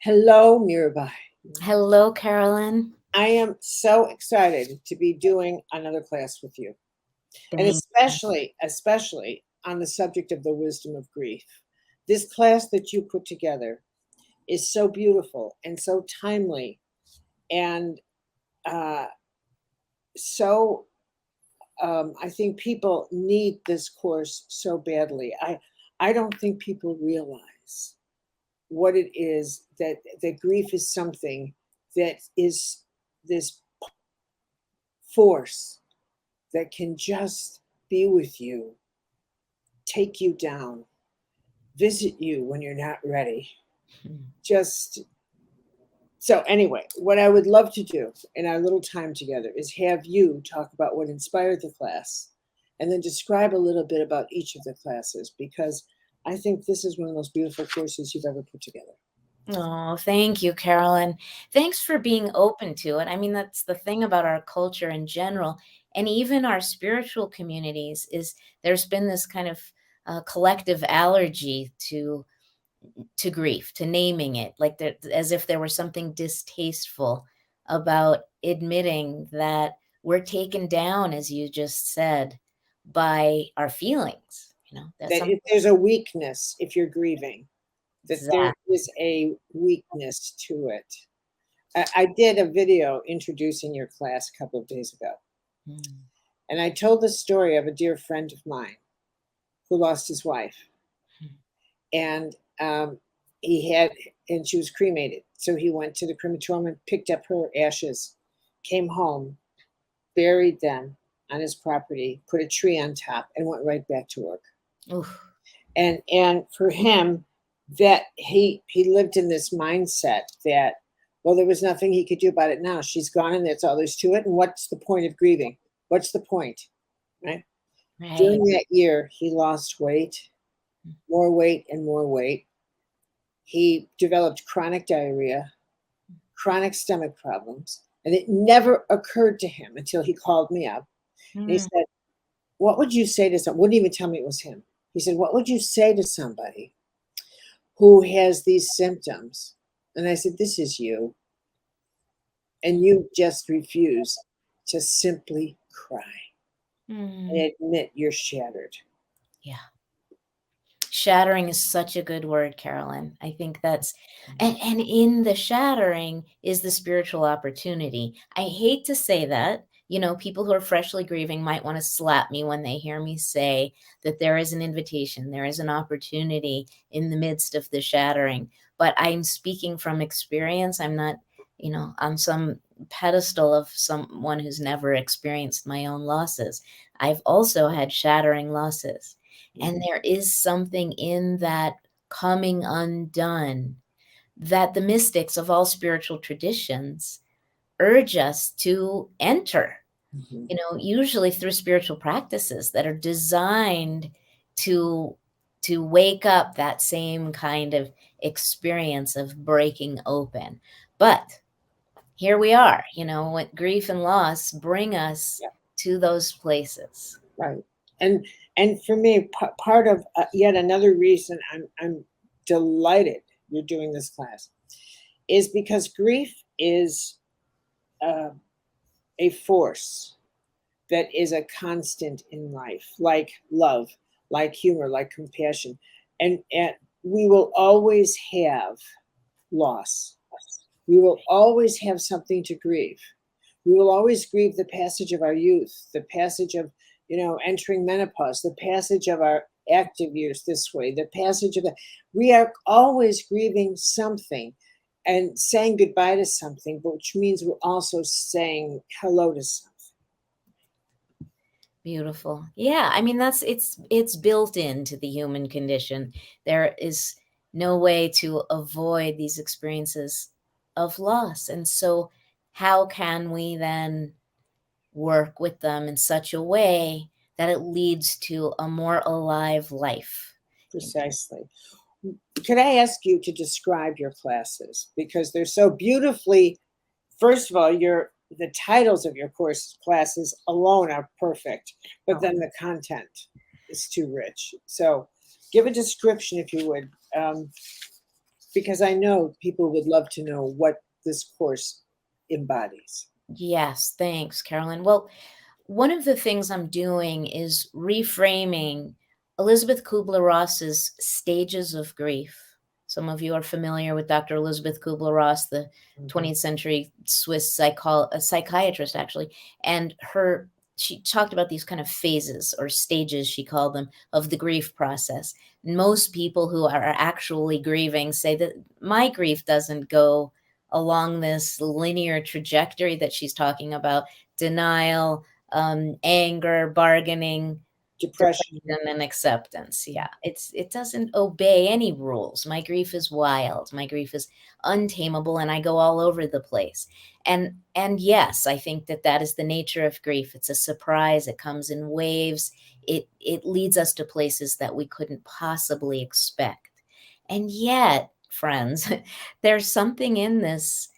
Hello, Mirabai. Hello, Carolyn. I am so excited to be doing another class with you, and Thank you. especially on the subject of the wisdom of grief. This class that you put together is so beautiful and so timely, and uh, so I think people need this course so badly. I don't think people realize what it is that grief is something that is this force that can just be with you, take you down, visit you when you're not ready. Just so, anyway, what I would love to do in our little time together is have you talk about what inspired the class and then describe a little bit about each of the classes because I think this is one of the most beautiful courses you've ever put together. Oh, thank you, Carolyn. Thanks for being open to it. I mean, that's the thing about our culture in general, and even our spiritual communities, is there's been this kind of collective allergy to grief, to naming it, like that, as if there was something distasteful about admitting that we're taken down, as you just said, by our feelings. That's That something. if there's a weakness if you're grieving, that there Exactly. is a weakness to it. I did a video introducing your class a couple of days ago, and I told the story of a dear friend of mine who lost his wife, and he had, and she was cremated. So he went to the crematorium and picked up her ashes, came home, buried them on his property, put a tree on top, and went right back to work. Oof. And for him, that he lived in this mindset that, well, there was nothing he could do about it now. She's gone, and that's all there's to it. And what's the point of grieving? What's the point, right? Right. During that year, he lost weight, more weight, and more weight. He developed chronic diarrhea, chronic stomach problems, and it never occurred to him until he called me up. And he Mm. said, "What would you say to someone?" Wouldn't even tell me it was him. He said, "What would you say to somebody who has these symptoms?" And I said, "This is you. And you just refuse to simply cry Mm. and admit you're shattered." Yeah. Shattering is such a good word, Carolyn. I think that's, and in the shattering is the spiritual opportunity. I hate to say that. People who are freshly grieving might want to slap me when they hear me say that there is an invitation, there is an opportunity in the midst of the shattering. But I'm speaking from experience. I'm not, on some pedestal of someone who's never experienced my own losses. I've also had shattering losses. And there is something in that coming undone that the mystics of all spiritual traditions urge us to enter, Mhm. usually through spiritual practices that are designed to to wake up that same kind of experience of breaking open. But here we are, when grief and loss bring us Yeah, to those places. right. And and for me, part of yet another reason I'm delighted you're doing this class is because grief is uh, a force that is a constant in life, like love, like humor, like compassion. And we will always have loss. We will always have something to grieve. We will always grieve the passage of our youth, the passage of, entering menopause, the passage of our active years this way, the passage of the, we are always grieving something and saying goodbye to something, which means we're also saying hello to something. Beautiful. Yeah, I mean it's built into the human condition. There is no way to avoid these experiences of loss. And so how can we then work with them in such a way that it leads to a more alive life? Precisely. Could I ask you to describe your classes because they're so beautifully, first of all, the titles of your course classes alone are perfect, but Oh, then the content is too rich. So give a description if you would, because I know people would love to know what this course embodies. Yes, thanks, Carolyn. Well, one of the things I'm doing is reframing Elizabeth Kubler-Ross's stages of grief. Some of you are familiar with Dr. Elizabeth Kubler-Ross, the 20th century Swiss psychiatrist, actually, and she talked about these kind of phases or stages, she called them, of the grief process. Most people who are actually grieving say that my grief doesn't go along this linear trajectory that she's talking about: denial, anger, bargaining, Depression. and acceptance. Yeah, it doesn't obey any rules. My grief is wild. My grief is untamable, and I go all over the place. And yes, I think that is the nature of grief. It's a surprise. It comes in waves. It leads us to places that we couldn't possibly expect. And yet, friends, there's something in this,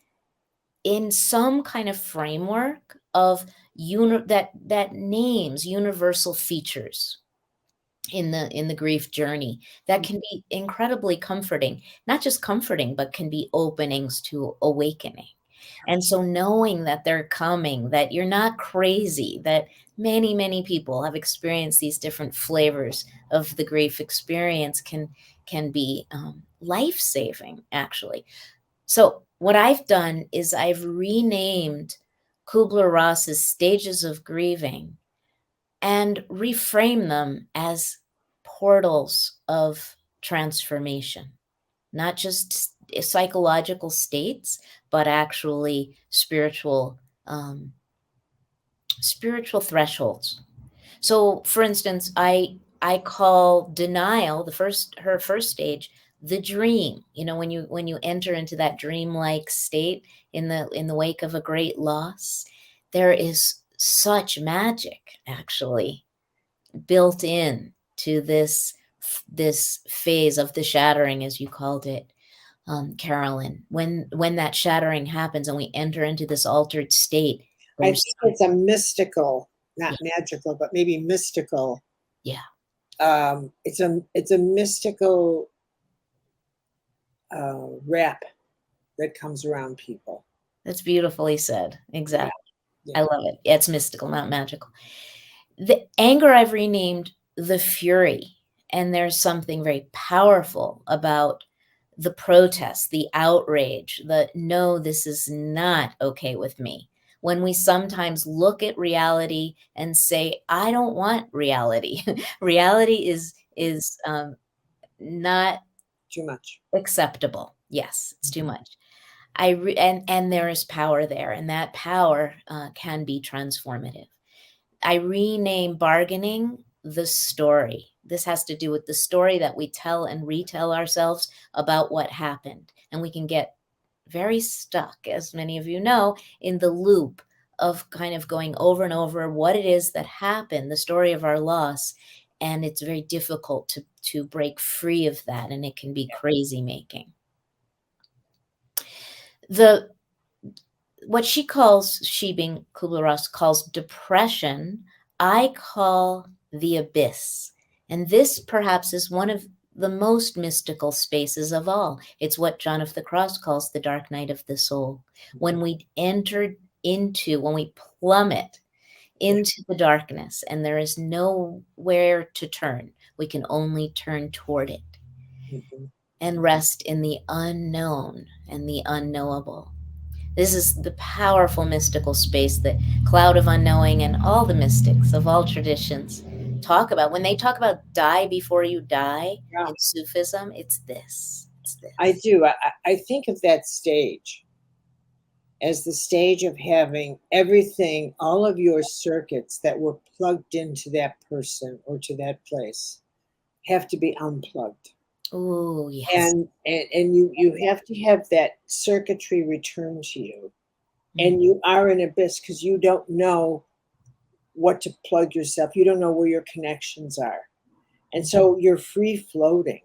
in some kind of framework of that names universal features in the grief journey that can be incredibly comforting. Not just comforting, but can be openings to awakening. And so knowing that they're coming, that you're not crazy, that many people have experienced these different flavors of the grief experience can be life-saving, actually. So what I've done is I've renamed Kubler-Ross's stages of grieving and reframe them as portals of transformation, not just psychological states, but actually spiritual thresholds. So, for instance, I call denial, her first stage, the dream. You know, when you enter into that dreamlike state in the wake of a great loss, there is such magic actually built in to this phase of the shattering, as you called it, Carolyn. When that shattering happens and we enter into this altered state, I think it's a mystical, not yeah, magical, but maybe mystical. yeah. It's a mystical wrap that comes around people. That's beautifully said. Exactly. Yeah. I love it. It's mystical, not magical. The anger I've renamed the fury, and there's something very powerful about the protest, the outrage, the no, this is not okay with me. When we sometimes look at reality and say, I don't want reality. Reality is not Too much. acceptable. Yes, it's too much. And there is power there, and that power can be transformative. I rename bargaining the story. This has to do with the story that we tell and retell ourselves about what happened. And we can get very stuck, as many of you know, in the loop of kind of going over and over what it is that happened, the story of our loss. And it's very difficult to break free of that, and it can be crazy making. What she being Kubler-Ross calls depression, I call the abyss. And this perhaps is one of the most mystical spaces of all. It's what John of the Cross calls the dark night of the soul. When we when we plummet into the darkness and there is nowhere to turn, we can only turn toward it and rest in the unknown and the unknowable. This is the powerful mystical space that Cloud of Unknowing and all the mystics of all traditions talk about. When they talk about die before you die in Sufism, it's this. It's this. I do. I think of that stage as the stage of having everything, all of your circuits that were plugged into that person or to that place have to be unplugged. Oh, yes. And you have to have that circuitry returned to you. And you are in abyss because you don't know what to plug yourself. You don't know where your connections are. And so you're free floating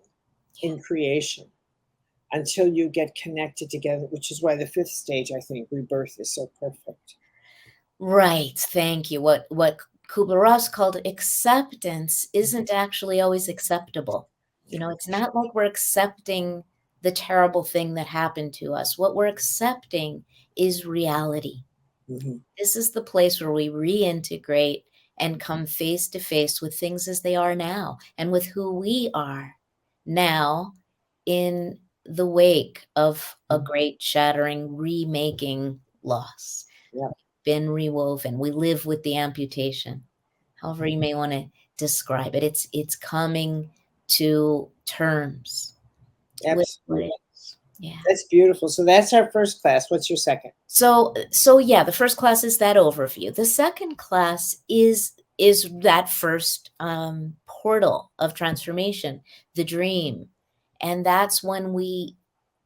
in creation until you get connected together, which is why the fifth stage, I think, rebirth, is so perfect. Right. Thank you. What Kubler-Ross called acceptance isn't actually always acceptable. You know, it's not like we're accepting the terrible thing that happened to us. What we're accepting is reality. Mhm. This is the place where we reintegrate and come face to face with things as they are now and with who we are now in the wake of a great shattering, remaking loss. Yeah. Been rewoven. We live with the amputation, however you may want to describe it. It's coming to terms with what Absolutely. it is. Yeah. That's beautiful. So that's our first class. What's your second? So yeah, the first class is that overview. The second class is that first portal of transformation, the dream. And that's when we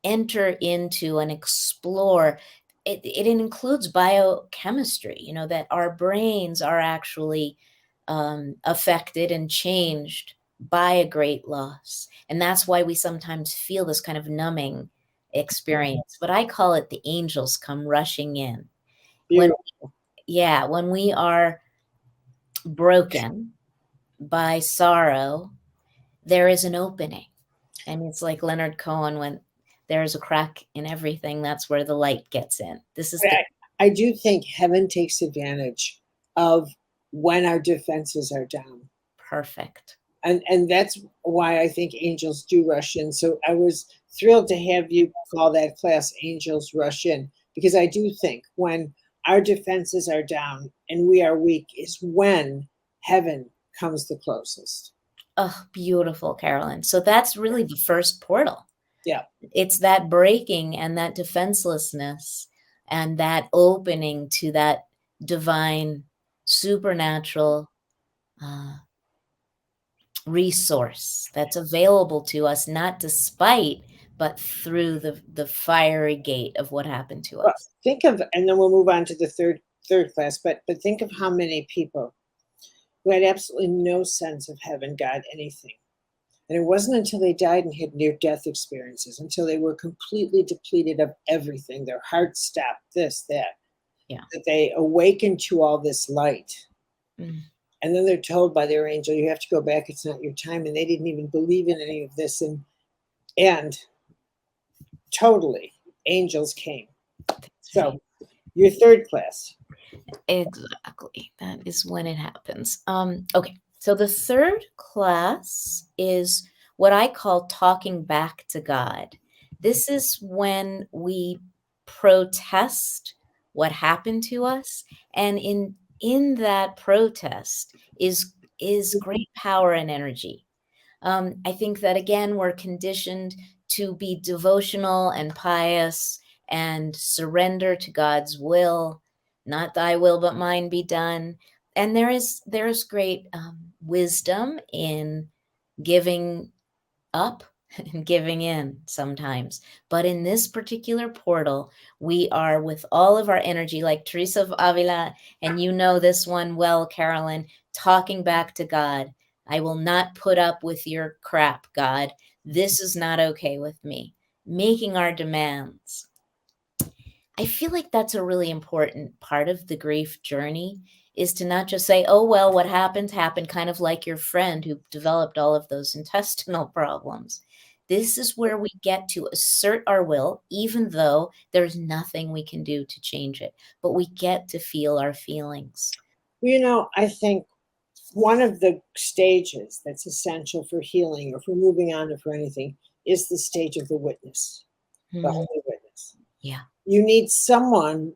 enter into and explore. It includes biochemistry, you know, that our brains are actually affected and changed by a great loss. And that's why we sometimes feel this kind of numbing experience. But I call it the angels come rushing in. When, Beautiful. yeah, when we are broken by sorrow, there is an opening. And it's like Leonard Cohen, when there's a crack in everything, that's where the light gets in. This is the I do think heaven takes advantage of when our defenses are down. perfect. And that's why I think angels do rush in. So I was thrilled to have you call that class Angels Rush In, because I do think when our defenses are down and we are weak is when heaven comes the closest. Oh, beautiful, Carolyn. So that's really the first portal. Yeah. It's that breaking and that defenselessness and that opening to that divine, supernatural resource that's available to us, not despite, but through the fiery gate of what happened to Well, us. think of, and then we'll move on to the third class, but think of how many people who had absolutely no sense of heaven, God, anything. And it wasn't until they died and had near-death experiences, until they were completely depleted of everything, their heart stopped, this, that, Yeah. that they awakened to all this light. Mm. And then they're told by their angel, you have to go back, it's not your time. And they didn't even believe in any of this. And totally, angels came. So your third class. Exactly. That is when it happens. Okay. So the third class is what I call talking back to God. This is when we protest what happened to us, and in that protest is great power and energy. I think that again, we're conditioned to be devotional and pious and surrender to God's will, not thy will, but mine be done. And there is great wisdom in giving up and giving in sometimes. But in this particular portal, we are with all of our energy, like Teresa of Avila, and you know this one well, Carolyn, talking back to God. I will not put up with your crap, God. This is not okay with me. Making our demands. I feel like that's a really important part of the grief journey, is to not just say, oh, well, what happened happened, kind of like your friend who developed all of those intestinal problems. This is where we get to assert our will, even though there's nothing we can do to change it, but we get to feel our feelings. I think one of the stages that's essential for healing or for moving on or for anything is the stage of the witness, the Mhm. holy witness. Yeah. You need someone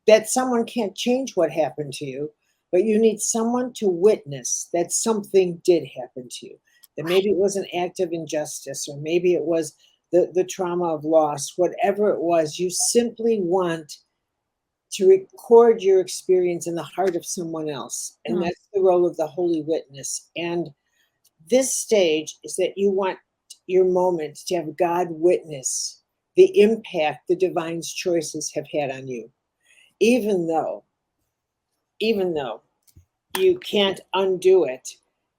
that someone can't change what happened to you, but you need someone to witness that something did happen to you. That maybe it was an act of injustice, or maybe it was the trauma of loss, whatever it was, you simply want to record your experience in the heart of someone else. And Mm. that's the role of the holy witness. And this stage is that you want your moment to have God witness the impact the divine's choices have had on you, even though you can't undo it.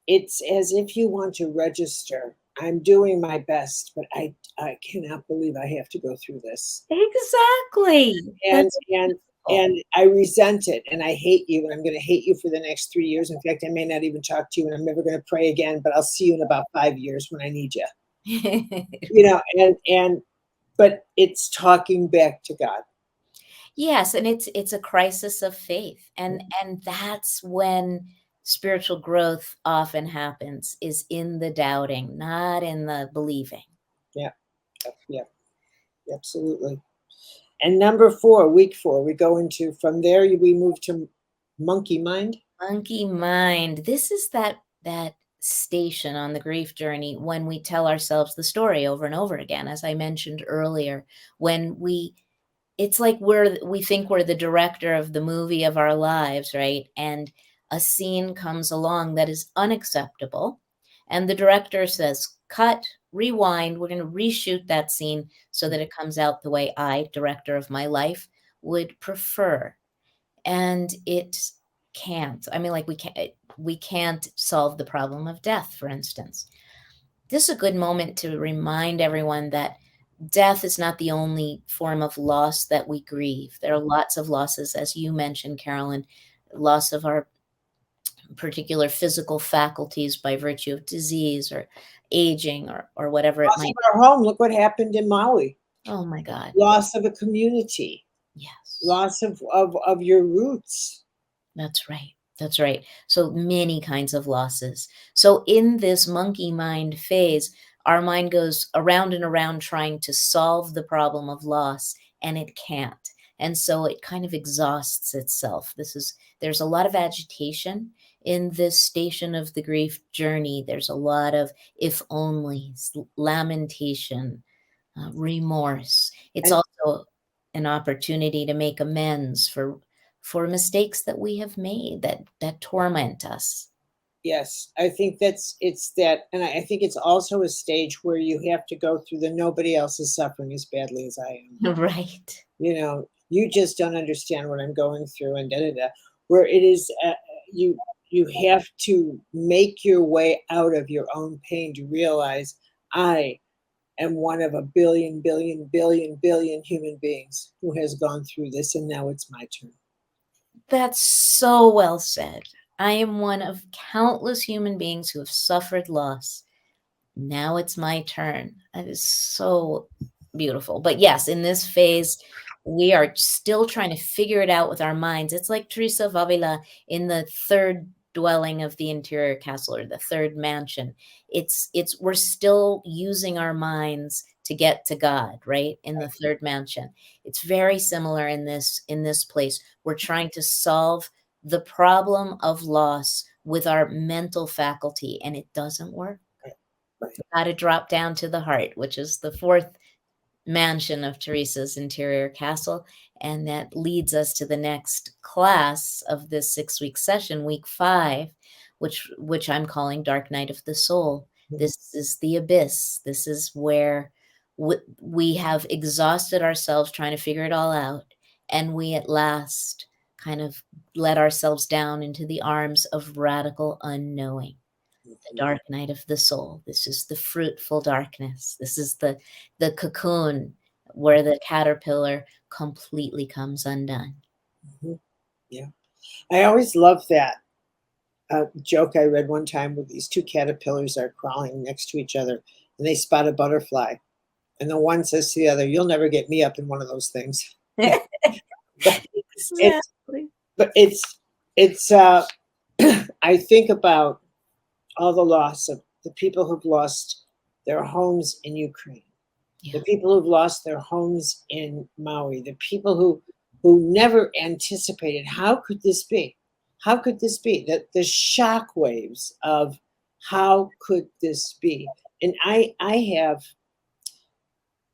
It's as if you want to register, I'm doing my best, but I cannot believe I have to go through this. Exactly. and That's and beautiful. and I resent it, and I hate you, and I'm going to hate you for the next 3 years. In fact, I may not even talk to you, and I'm never going to pray again, but I'll see you in about 5 years when I need you. you know, but it's talking back to God. Yes, and it's a crisis of faith, and that's when spiritual growth often happens, is in the doubting, not in the believing. Yeah, yeah, absolutely. And number 4, week 4, we go into, from there we move to monkey mind. Monkey mind. This is that station on the grief journey when we tell ourselves the story over and over again, as I mentioned earlier, when it's like we think we're the director of the movie of our lives, right? And a scene comes along that is unacceptable, and the director says, cut, rewind, we're going to reshoot that scene so that it comes out the way I, director of my life, would prefer. And it can't. I mean, like, we can't solve the problem of death, for instance. This is a good moment to remind everyone that death is not the only form of loss that we grieve. There are lots of losses, as you mentioned, Carolyn, loss of our particular physical faculties by virtue of disease or aging or whatever it Loss might of our home. Look what happened in Maui. be. Oh my God. Loss of a community. Yes. Loss of your roots. That's right. That's right. So many kinds of losses. So in this monkey mind phase, our mind goes around and around trying to solve the problem of loss, and it can't. And so it kind of exhausts itself. There's a lot of agitation in this station of the grief journey. There's a lot of if onlys, lamentation, remorse. It's And also an opportunity to make amends for mistakes that we have made that torment us. yes, I think it's that, and I think it's also a stage where you have to go through the nobody else is suffering as badly as I am. Right. You know, you just don't understand what I'm going through, and da da da. Where it is, you you have to make your way out of your own pain to realize I am one of a billion, billion, billion, billion human beings who has gone through this, and now it's my turn. That's so well said. I am one of countless human beings who have suffered loss. Now it's my turn. That is so beautiful. But yes, in this phase, we are still trying to figure it out with our minds. It's like Teresa of Avila in the third dwelling of the interior castle, or the third mansion. It's we're still using our minds to get to God, right? In the third mansion. It's very similar in this place. We're trying to solve the problem of loss with our mental faculty, and it doesn't work. Right. Got to drop down to the heart, which is the fourth mansion of Teresa's interior castle. And that leads us to the next class of this 6-week session, week 5, which I'm calling Dark Night of the Soul. This is the abyss. This is where we have exhausted ourselves trying to figure it all out. And we at last kind of let ourselves down into the arms of radical unknowing. The dark night of the soul. This is the fruitful darkness. This is the cocoon where the caterpillar completely comes undone. Mhm. Yeah, I always love that joke I read one time where these two caterpillars are crawling next to each other, and they spot a butterfly, and the one says to the other, "You'll never get me up in one of those things." But it's Exactly. but it's I think about all the loss of the people who've lost their homes in Ukraine, the Yeah. people who've lost their homes in Maui, the people who never anticipated, how could this be? How could this be? The shock waves of how could this be? And I have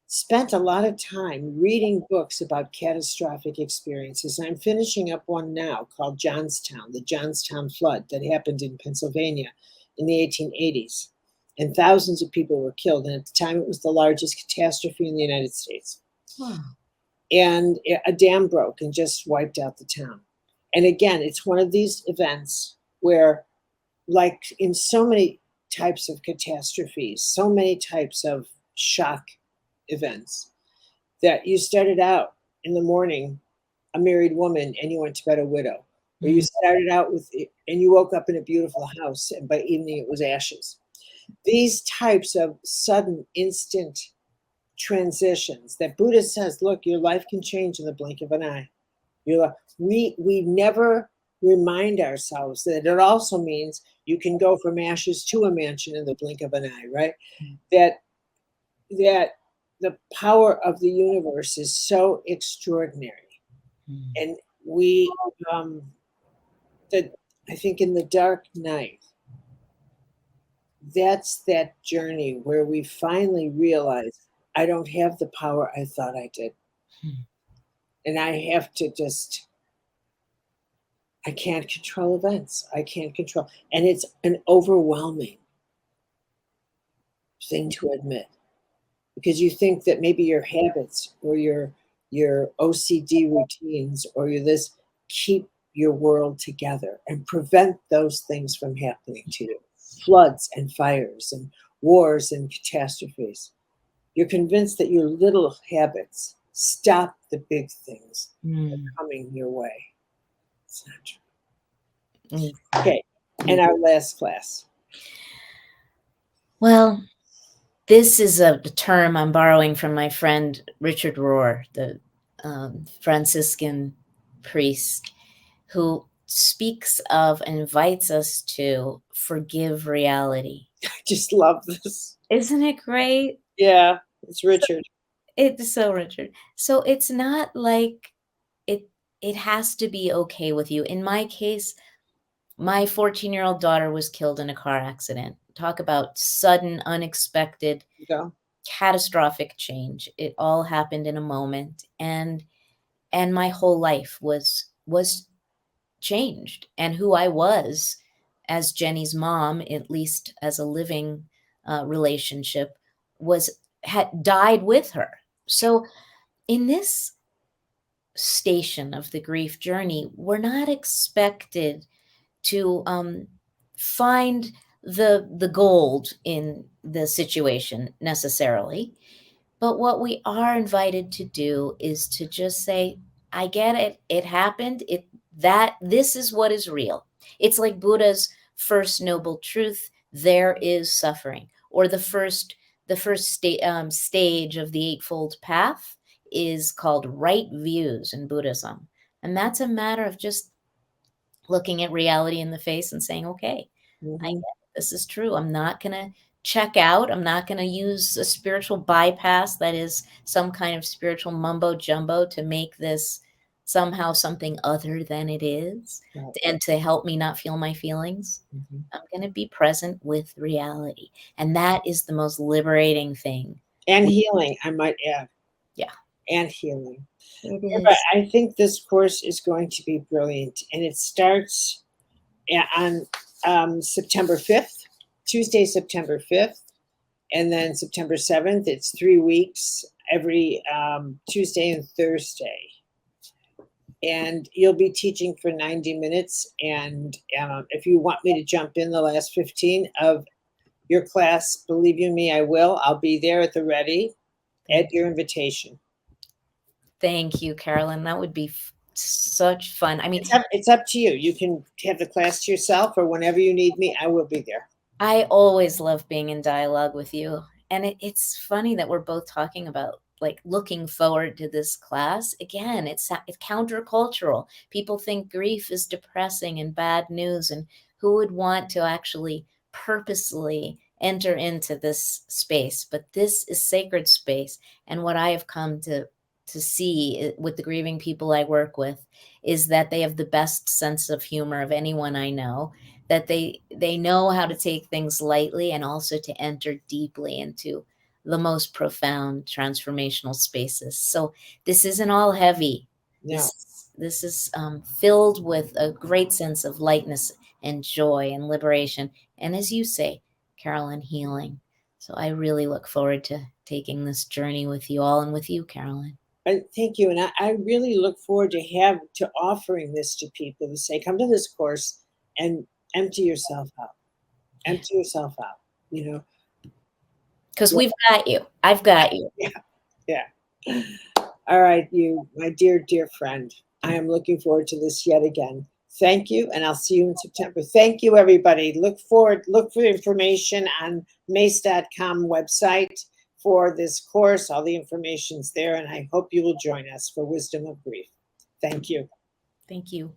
spent a lot of time reading books about catastrophic experiences. I'm finishing up one now called Johnstown, the Johnstown flood that happened in Pennsylvania in the 1880s. And thousands of people were killed. And at the time, it was the largest catastrophe in the United States. Wow. And a dam broke and just wiped out the town. And again, it's one of these events where, like in so many types of catastrophes, so many types of shock events, that you started out in the morning a married woman and you went to bed a widow, or you started out with and you woke up in a beautiful house and by evening it was ashes. these types of sudden, instant transitions that Buddha says, look, your life can change in the blink of an eye. We never remind ourselves that it also means you can go from ashes to a mansion in the blink of an eye, right? That the power of the universe is so extraordinary. And we I think in the dark night, that's that journey where we finally realize I don't have the power I thought I did. And I have to I can't control events. I can't control. And it's an overwhelming thing to admit because you think that maybe your habits or your OCD routines or your this keep your world together and prevent those things from happening to you. Floods and fires and wars and catastrophes. You're convinced that your little habits stop the big things coming your way. It's not true. Okay, and our last class. Well, this is a term I'm borrowing from my friend Richard Rohr, the Franciscan priest, who speaks of and invites us to forgive reality. I just love this. Isn't it great? Yeah, it's Richard. It's so Richard. So it's not like it has to be okay with you. In my case, my 14-year-old daughter was killed in a car accident. Talk about sudden, unexpected, catastrophic change. It all happened in a moment, and my whole life was changed, and who I was as Jenny's mom, at least as a living relationship, had died with her. So in this station of the grief journey, we're not expected to find the gold in the situation necessarily. But what we are invited to do is to just say, I get it. It happened. This is what is real. It's like Buddha's first noble truth. There is suffering, or the first stage of the Eightfold Path is called right views in Buddhism. And that's a matter of just looking at reality in the face and saying, okay, I get it. This is true. I'm not going to check out. I'm not going to use a spiritual bypass that is some kind of spiritual mumbo jumbo to make this somehow something other than it is, and to help me not feel my feelings. I'm going to be present with reality. And that is the most liberating thing. And healing, I might add. Yeah. And healing. It is. is. But I think this course is going to be brilliant. And it starts on September 5th, Tuesday, September 5th, and then September 7th. It's 3 weeks, every Tuesday and Thursday. And you'll be teaching for 90 minutes. And if you want me to jump in the last 15 of your class, believe you me, I will. I'll be there at the ready at your invitation. Thank you, Carolyn. That would be such fun. I mean, it's up to you. You can have the class to yourself, or whenever you need me, I will be there. I always love being in dialogue with you. And it's funny that we're both talking about like looking forward to this class. Again, it's countercultural. People think grief is depressing and bad news, and who would want to actually purposely enter into this space? But this is sacred space. And what I have come to see with the grieving people I work with is that they have the best sense of humor of anyone I know, that they know how to take things lightly and also to enter deeply into the most profound transformational spaces. So this isn't all heavy. No. This is filled with a great sense of lightness and joy and liberation. And as you say, Carolyn, healing. So I really look forward to taking this journey with you all and with you, Carolyn. Thank you. And I really look forward to offering this to people to say, come to this course and empty yourself out. Empty yourself out, you know. Because we've got you. I've got you. Yeah. All right, you, my dear, dear friend. I am looking forward to this yet again. Thank you, and I'll see you in September. Thank you, everybody. Look for information on myss.com website for this course. All the information's there, and I hope you will join us for Wisdom of Grief. Thank you. Thank you.